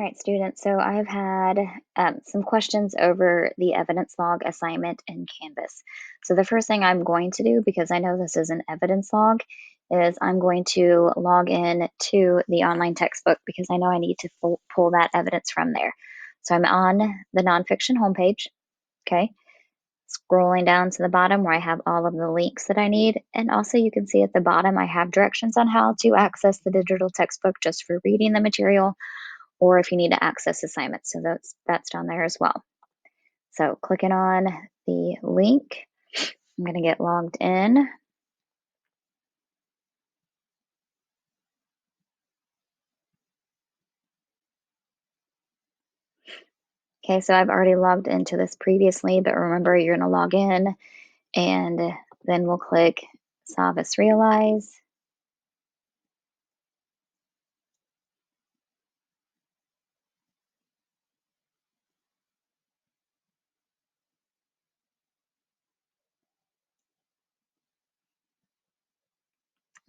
right, students. So I've had some questions over the evidence log assignment in Canvas. So the first thing I'm going to do, because I know this is an evidence log, is I'm going to log in to the online textbook because I know I need to pull that evidence from there. So I'm on the nonfiction homepage, okay? Scrolling down to the bottom where I have all of the links that I need. And also you can see at the bottom, I have directions on how to access the digital textbook just for reading the material, or if you need to access assignments. So that's down there as well. So clicking on the link, I'm going to get logged in. Okay, so I've already logged into this previously, but remember you're going to log in and then we'll click Savvis Realize.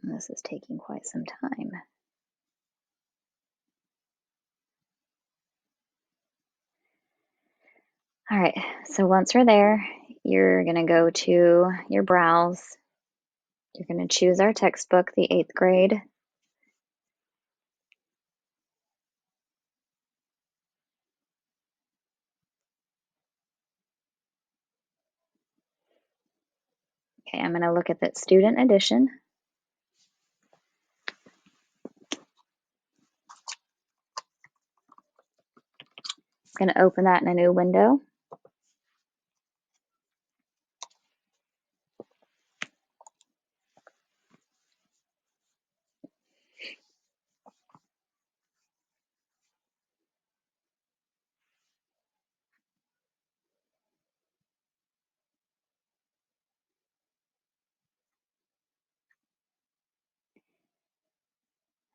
And this is taking quite some time. All right, so once we're there, you're going to go to your browse. You're going to choose our textbook, the 8th grade. Okay, I'm going to look at the student edition. I'm going to open that in a new window.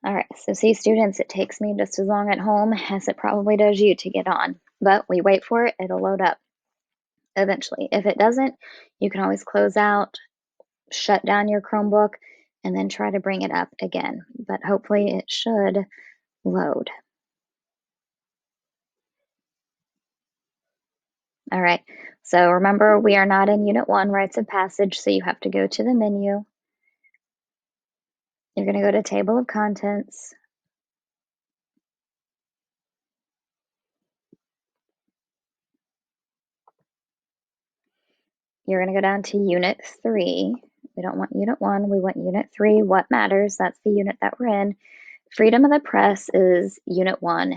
All right, so see students, it takes me just as long at home as it probably does you to get on, but we wait for it, it'll load up eventually. If it doesn't, you can always close out, shut down your Chromebook, and then try to bring it up again, but hopefully it should load. All right, so remember we are not in Unit 1, rites of passage, so you have to go to the menu. You're going to go to Table of Contents. You're going to go down to Unit 3. We don't want Unit 1, we want Unit 3, What Matters. That's the unit that we're in. Freedom of the Press is Unit 1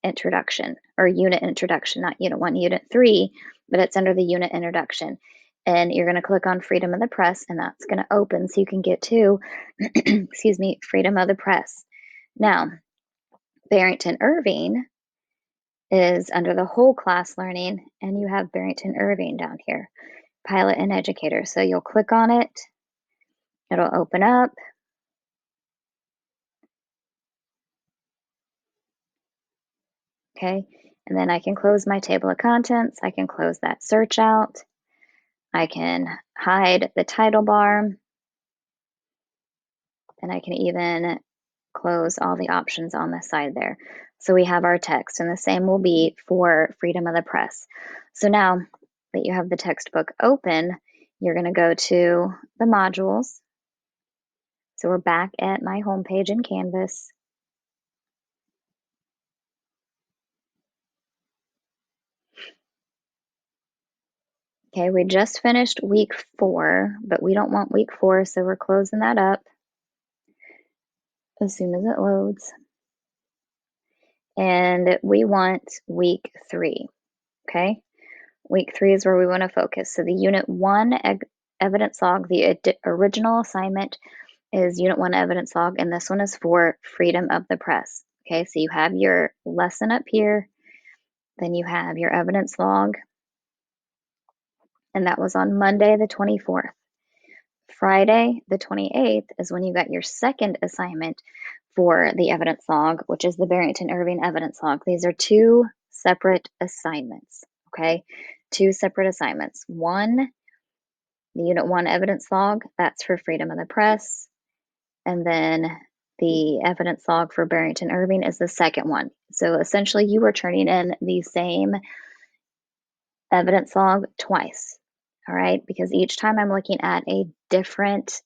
introduction, or Unit Introduction, not Unit 1, Unit 3, but it's under the Unit Introduction. And you're going to click on Freedom of the Press, and that's going to open so you can get to, excuse me, Freedom of the Press. Now, Barrington Irving is under the whole class learning, and you have Barrington Irving down here, Pilot and Educator. So you'll click on it, it'll open up. Okay, and then I can close my table of contents. I can close that search out. I can hide the title bar. And I can even close all the options on the side there. So we have our text, and the same will be for Freedom of the Press. So now that you have the textbook open, you're going to go to the modules. So we're back at my home page in Canvas. Okay, we just finished week 4, but we don't want week 4, so we're closing that up as soon as it loads. And we want week 3, okay? Week 3 is where we want to focus. So the Unit 1 evidence log, the original assignment is Unit 1 evidence log, and this one is for Freedom of the Press. Okay, so you have your lesson up here, then you have your evidence log, and that was on Monday the 24th. Friday the 28th is when you got your second assignment for the evidence log, which is the Barrington Irving evidence log. These are 2 separate assignments, okay? 2 separate assignments. One, the Unit 1 evidence log, that's for Freedom of the Press. And then the evidence log for Barrington Irving is the second one. So essentially, you were turning in the same evidence log twice, all right? Because each time I'm looking at a different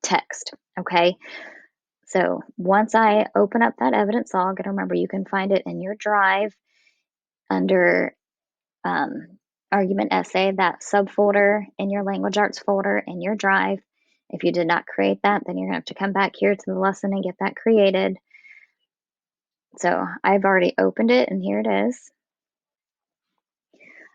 text, okay? So once I open up that evidence log, and remember, you can find it in your drive under argument essay, that subfolder in your language arts folder in your drive. If you did not create that, then you're going to have to come back here to the lesson and get that created. So I've already opened it, and here it is.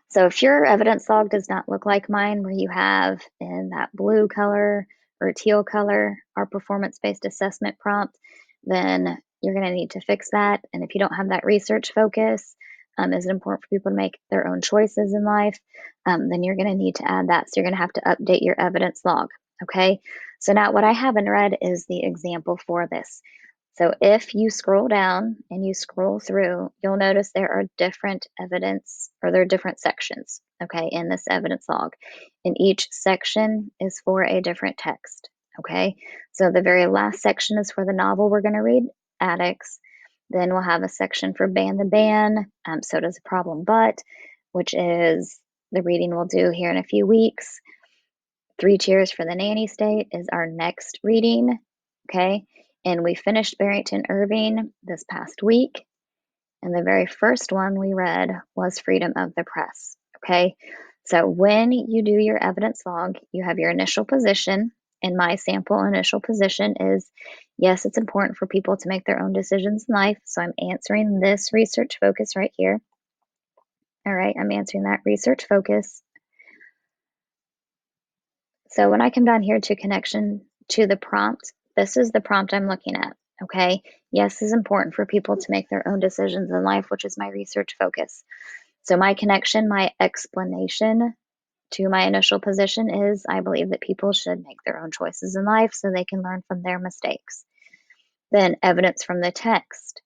So if your evidence log does not look like mine, where you have in that blue color or teal color our performance-based assessment prompt, then you're going to need to fix that. And if you don't have that research focus, is it important for people to make their own choices in life? Then you're going to need to add that. So you're going to have to update your evidence log. Okay. So now what I have in red is the example for this. So if you scroll down and you scroll through, you'll notice there are different evidence, or there are different sections, okay, in this evidence log. And each section is for a different text, okay? So the very last section is for the novel we're going to read, Addicts. Then we'll have a section for Ban the Ban, So Does a Problem But, which is the reading we'll do here in a few weeks. Three Cheers for the Nanny State is our next reading, okay? And we finished Barrington Irving this past week. And the very first one we read was Freedom of the Press, okay? So when you do your evidence log, you have your initial position. And my sample initial position is, yes, it's important for people to make their own decisions in life. So I'm answering this research focus right here. All right, I'm answering that research focus. So when I come down here to connection to the prompt, this is the prompt I'm looking at, okay? Yes, it's important for people to make their own decisions in life, which is my research focus. So my connection, my explanation to my initial position is I believe that people should make their own choices in life so they can learn from their mistakes. Then evidence from the text.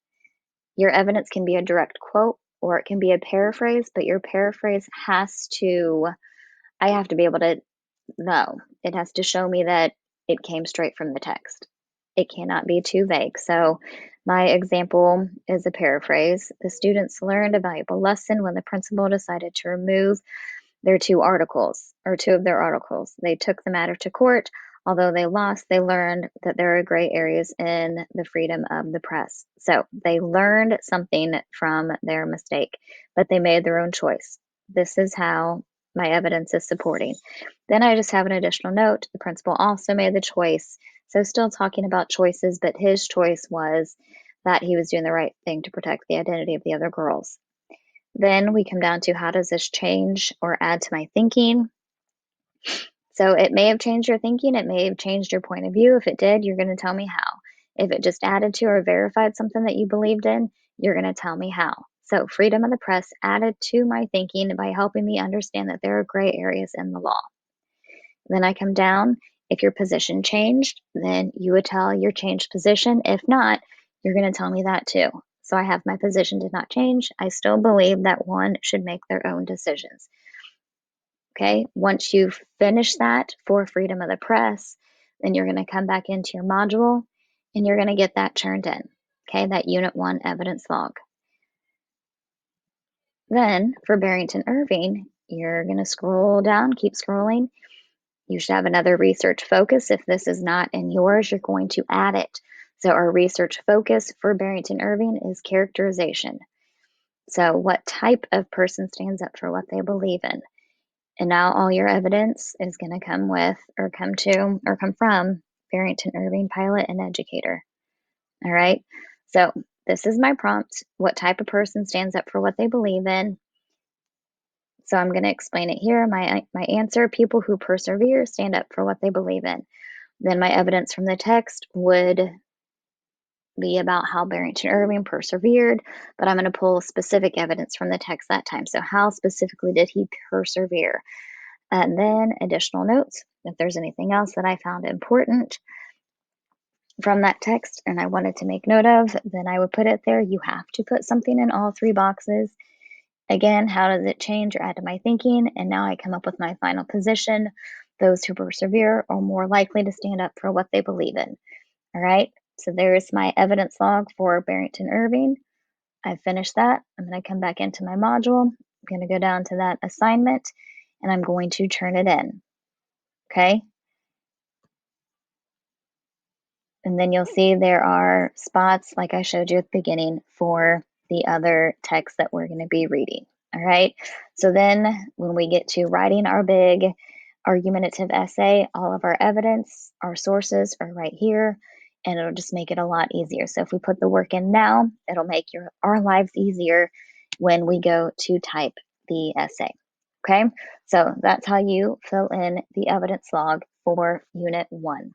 Your evidence can be a direct quote or it can be a paraphrase, but your paraphrase I have to be able to know. It has to show me that it came straight from the text. It cannot be too vague. So my example is a paraphrase. The students learned a valuable lesson when the principal decided to remove two of their articles. They took the matter to court. Although they lost, they learned that there are gray areas in the freedom of the press. So they learned something from their mistake, but they made their own choice. This is how my evidence is supporting. Then I just have an additional note. The principal also made the choice. So still talking about choices, but his choice was that he was doing the right thing to protect the identity of the other girls. Then we come down to, how does this change or add to my thinking? So it may have changed your thinking. It may have changed your point of view. If it did, you're going to tell me how. If it just added to or verified something that you believed in, you're going to tell me how. So freedom of the press added to my thinking by helping me understand that there are gray areas in the law. Then I come down. If your position changed, then you would tell your changed position. If not, you're going to tell me that too. So I have my position did not change. I still believe that one should make their own decisions. Okay, once you've finished that for freedom of the press, then you're going to come back into your module and you're going to get that turned in. Okay, that Unit 1 evidence log. Then for Barrington Irving, you're going to scroll down, keep scrolling. You should have another research focus. If this is not in yours, you're going to add it. So our research focus for Barrington Irving is characterization. So what type of person stands up for what they believe in? And now all your evidence is going to come from Barrington Irving, pilot and educator. All right. So this is my prompt. What type of person stands up for what they believe in? So I'm going to explain it here. My answer, people who persevere stand up for what they believe in. Then my evidence from the text would be about how Barrington Irving persevered, but I'm going to pull specific evidence from the text that time. So how specifically did he persevere? And then additional notes. If there's anything else that I found important from that text and I wanted to make note of, then I would put it there. You have to put something in all three boxes. Again, how does it change or add to my thinking? And now I come up with my final position. Those who persevere are more likely to stand up for what they believe in. All right, so there's my evidence log for Barrington Irving. I finished that. I'm going to come back into my module. I'm going to go down to that assignment and I'm going to turn it in. Okay. And then you'll see there are spots, like I showed you at the beginning, for the other text that we're going to be reading. All right. So then when we get to writing our big argumentative essay, all of our evidence, our sources are right here, and it'll just make it a lot easier. So if we put the work in now, it'll make our lives easier when we go to type the essay. Okay. So that's how you fill in the evidence log for Unit 1.